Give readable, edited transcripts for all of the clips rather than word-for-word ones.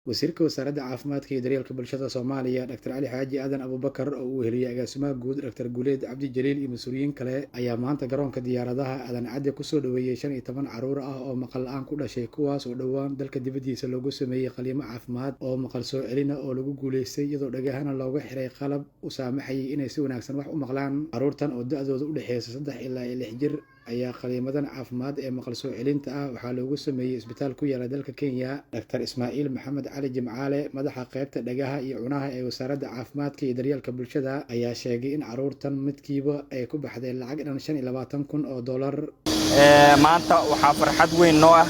wasiirka wasaaradda caafimaadka iyo daryeelka bulshada Soomaaliya Dr. Ali Xaaji Aadan Abubakar oo uu heliyay agaasimaha guud Dr. Guleed Cabdi Jaliil iyo mas'uuliyiin kale ayaa maanta garoonka diyaaradaha Aadan Cadde ku soo dhaweeyay 15 caruur ah oo maqal la'aan ku dhashay kuwaas oo dhawaan dalka dibadiisa loogu sameeyay qaliimo caafimaad oo maqal soo celina oo lagu guuleystay iyadoo dhagahana looga xiray qalab u saamaxay inay si wanaagsan wax u maqlaan caruurtan oo da'doodu u dhaxaysa 3 ilaa 6 jir ayaa qaliimadan caafimaad ee maqal soo celinta ah waxaa loogu sameeyay isbitaal ku yaala dalka Kenya. Dr. Ismaaciil Maxamed Cali Jimcaale madaxa qaybta dhagaha iyo cunaha ee wasaaradda caafimaadka iyo daryeelka bulshada ayaa sheegay in caruurtan midkiiba ay ku baxday lacag dhan $25,000 maanta waxaa farxad weyn noo ah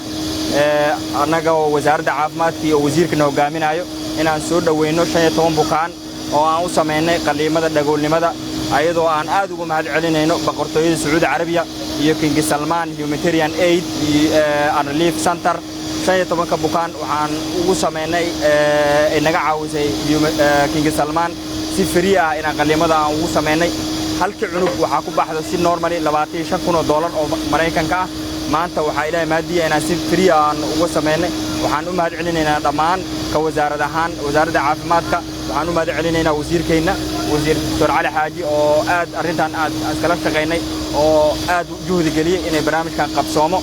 annaga oo wasaaradda caafimaadka iyo wasiirkana hogaaminayo inaan soo dhaweyno 15 bukaan oo aan u sameynay qaliimada dhagoolnimada ayadoo aan aad ugu mahad celinayno boqortooyada Sacuudi Carabiya iyo King Salman Humanitarian Aid and Relief Center 15 bukaan waxaan ugu sameynay inaga caawisay King Salman si free ah inaan qaliimada aan ugu sameynay halkii cunug waxa ku baxdo si normally $25,000 oo Mareykanka ah maanta waxa ilaahay maadiya inaan si free aan ugu sameynay waxaan u mahad celinaynaa dhammaan ka wasaaradda caafimaadka waxaan u mahad celinaynaa wasiirkeena wasiir Dr. Ali Xaaji oo aad arintan aad iskala shaqeynay oo aad juhdi geliyay inay barnaamijkan qabsoomo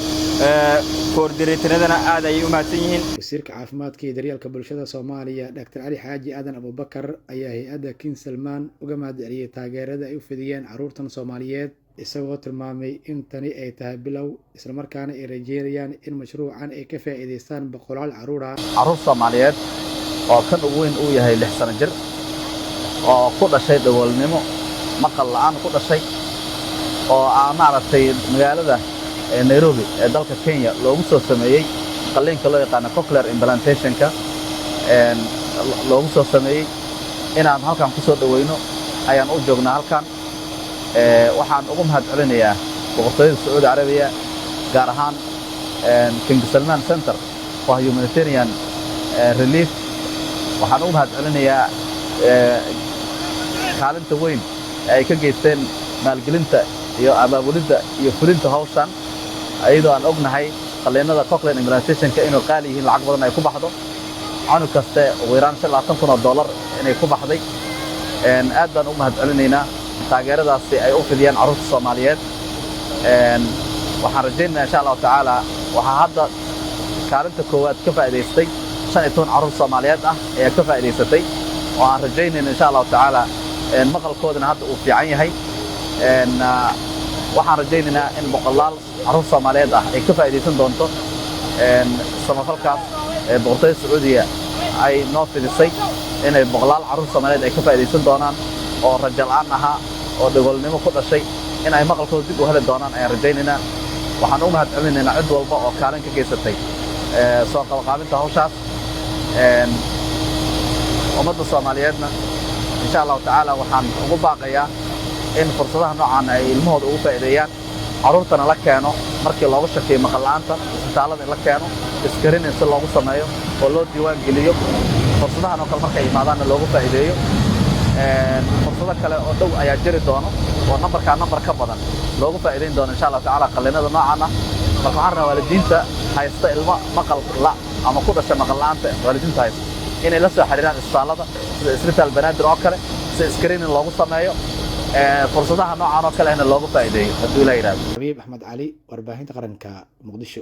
koordineetaradana aad ay u mahadsan yihiin. Wasiirka caafimaadka iyo daryeelka bulshada Soomaaliya Dr. Ali Xaaji Aadan Abubakar ayaa hay'adda King Salman uga mahad celiyay taageerada ay u fidiyeen caruurtan Soomaaliyeed isagoo tilmaamay in tani ay tahay bilow isla markaana ay rajeynayaan in mashruucan ay ka faa'iideystaan boqolaal caruur ah. Caruur Soomaaliyeed oo kan ugu weyn uu yahay 6 sano jir oo ku dhashay dhagoolnimo maqal la'aan ku dhashay oo aan maaragtay magaalada Nairobi ee dalka Kenya loogu soo sameeyay qaliinka loo yaqaan cochlear implantation-ka loogu soo sameeyay inaan halkan ku soo dhaweyno ayaan u joognaa halkan waxaan ugu mahad celinayaa boqortooyada Sacuudi Carabiya gaar ahaan King Salman Center for Humanitarian Relief waxaan ugu mahad celinayaa kaalinta weyn ay ka geysteen maalgelinta iyo abaabulidda iyo fulinta hawshan ayadoo aan ognahay qaliinada cochlear implantation-ka inuu qaali yihiin lacag badan ay ku baxdo cunug kaste ugu yaraan $15,000 inay ku baxday aad baan u mahad celinaynaa taageeradaasi ay u fidiyeen caruurta Soomaaliyeed waxaan rajaynaynaa insha Allah tacaala waxaa hadda kaalinta koowaad ka faa'iideystay 15 caruur Soomaaliyeed ah ayaa ka faa'iideysatay oo aan rajaynayna insha Allah tacaala maqalkoodana hadda uu fiican yahay waxaan rajaynaynaa in boqolaal caruur Soomaaliyeed ah ay ka faa'iideysan doonto samafalkaas boqortooyada Sacuudiga ay noo fidisay inay boqolaal caruur Soomaaliyeed ay ka faa'iideysan doonaan oo rajo la'aan ahaa oo dhagoolnimo ku dhashay in ay maqalkooda dib u heli doonaan ayaan rajaynaynaa waxaan u mahad celinaynaa cid walba oo kaalin ka geysatay soo qabanqaabinta hawshaas ummadda Soomaaliyeedna insha Allah tacaala waxaan ugu baaqayaa in fursadaha noocan ay ilmahooda ugu faa'iideeyaan caruurtana la keeno markii looga shakiyo maqal la'aanta isbitaalada in la keeno iskarin in si loogu sameeyo oo loo diiwaan geliyo fursadahan oo kale markay yimaadaanna loogu faa'iideeyo fursado kale oo dhow ayaa jiri doono oo number ka badan loogu faa'iideyn doono insha Allah tacaala qaliinada noocan ah marka waxaan rabaa waalidiinta haysta ilmo maqal la ama ku dhashay maqal la'aanta waalidiinta haysta inay la soo xiriiraan isbitaalada sida isbitaal Banaadir oo kale si screening loogu sameeyo fursadaha noocan oo kale loogu faa'iideeyo haddii la yiraahdo. Habiib Ahmed Cali warbaahinta qaranka Muqdisho.